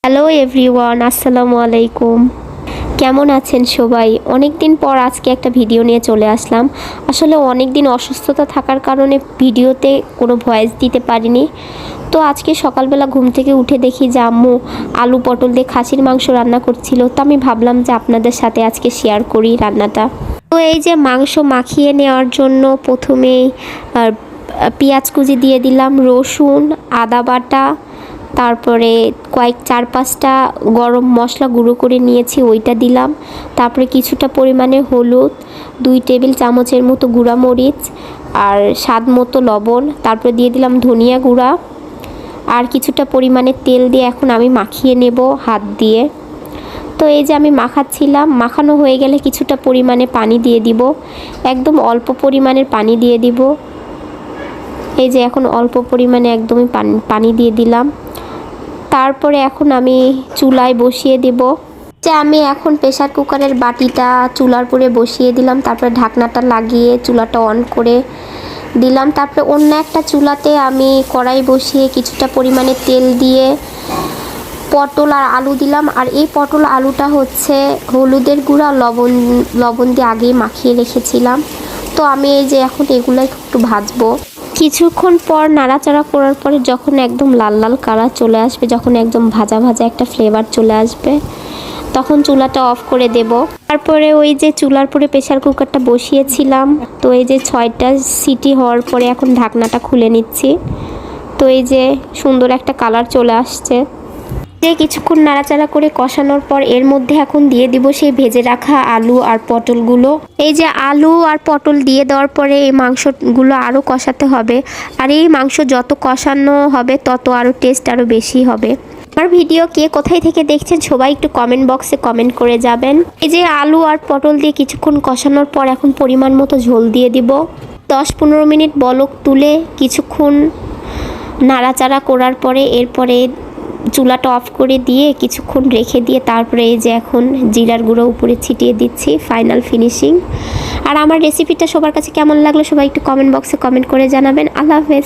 Hello everyone, আসসালামু আলাইকুম। কেমন আছেন সবাই? অনেক দিন পর আজকে একটা ভিডিও নিয়ে চলে আসলাম। আসলে অনেক দিন অসুস্থতা থাকার কারণে ভিডিওতে কোনো ভয়েস দিতে পারিনি। তো আজকে সকালবেলা ঘুম থেকে উঠে দেখি যে আম্মু আলু পটল দিয়ে খাসির মাংস রান্না করছিল। তো আমি ভাবলাম যে আপনাদের সাথে আজকে শেয়ার করি রান্নাটা। তো এই যে মাংস মাখিয়ে নেওয়ার জন্য প্রথমেই পেঁয়াজ কুচি দিয়ে দিলাম, রসুন, আদা বাটা, তারপরে চার পাঁচটা গরম মশলা গুঁড়ো করে নিয়েছি, ওইটা দিলাম। তারপরে কিছুটা পরিমাণে হলুদ, 2 টেবিল চামচের মতো গুঁড়া মরিচ, আর স্বাদ মতো লবণ। তারপরে দিয়ে দিলাম ধনিয়া গুঁড়া, আর কিছুটা পরিমাণে তেল দিয়ে এখন আমি মাখিয়ে নেব হাত দিয়ে। তো এই যে আমি মাখাচ্ছিলাম, মাখানো হয়ে গেলে কিছুটা পরিমাণে পানি দিয়ে দিব, একদম অল্প পরিমাণের পানি দিয়ে দিব। এই যে এখন অল্প পরিমাণে একদমই পানি দিয়ে দিলাম। তারপরে এখন আমি চুলায় বসিয়ে দেব। যে আমি এখন প্রেসার কুকারের বাটিটা চুলার উপরে বসিয়ে দিলাম, তারপরে ঢাকনাটা লাগিয়ে চুলাটা অন করে দিলাম। তারপরে অন্য একটা চুলাতে আমি কড়াই বসিয়ে কিছুটা পরিমাণে তেল দিয়ে পটল আর আলু দিলাম। আর এই পটল আলুটা হচ্ছে হলুদের গুঁড়া লবণ দিয়ে আগেই মাখিয়ে রেখেছিলাম। তো আমি এই যে এখন এগুলো একটু ভাজবো। কিছুক্ষণ পর নাড়াচাড়া করার পরে যখন একদম লাল লাল কালার চলে আসবে, যখন একদম ভাজা ভাজা একটা ফ্লেভার চলে আসবে, তখন চুলাটা অফ করে দেব। তারপরে ওই যে চুলার পরে প্রেসার কুকারটা বসিয়েছিলাম, তো এই যে 6টা সিটি হওয়ার পরে এখন ঢাকনাটা খুলে নিচ্ছি। তো এই যে সুন্দর একটা কালার চলে আসছে। যে কিছুক্ষণ নাড়াচাড়া করে কষানোর পর এর মধ্যে এখন দিয়ে দিব সেই ভেজে রাখা আলু আর পটলগুলো। এই যে আলু আর পটল দিয়ে দেওয়ার পরে এই মাংসগুলো আরও কষাতে হবে। আর এই মাংস যত কষানো হবে তত আরও টেস্ট আরও বেশি হবে। আমার ভিডিও কে কোথায় থেকে দেখছেন সবাই একটু কমেন্ট বক্সে কমেন্ট করে যাবেন। এই যে আলু আর পটল দিয়ে কিছুক্ষণ কষানোর পর এখন পরিমাণ মতো ঝোল দিয়ে দিব। 10-15 মিনিট বলক তুলে কিছুক্ষণ নাড়াচাড়া করার পরে এরপরে চুলাটা অফ করে দিয়ে কিছুক্ষণ রেখে দিয়ে তারপরে এই যে এখন জিরার গুঁড়ো উপরে ছিটিয়ে দিচ্ছি, ফাইনাল ফিনিশিং। আর আমার রেসিপিটা সবার কাছে কেমন লাগলো সবাই একটু কমেন্ট বক্সে কমেন্ট করে জানাবেন। আল্লাহ হাফেজ।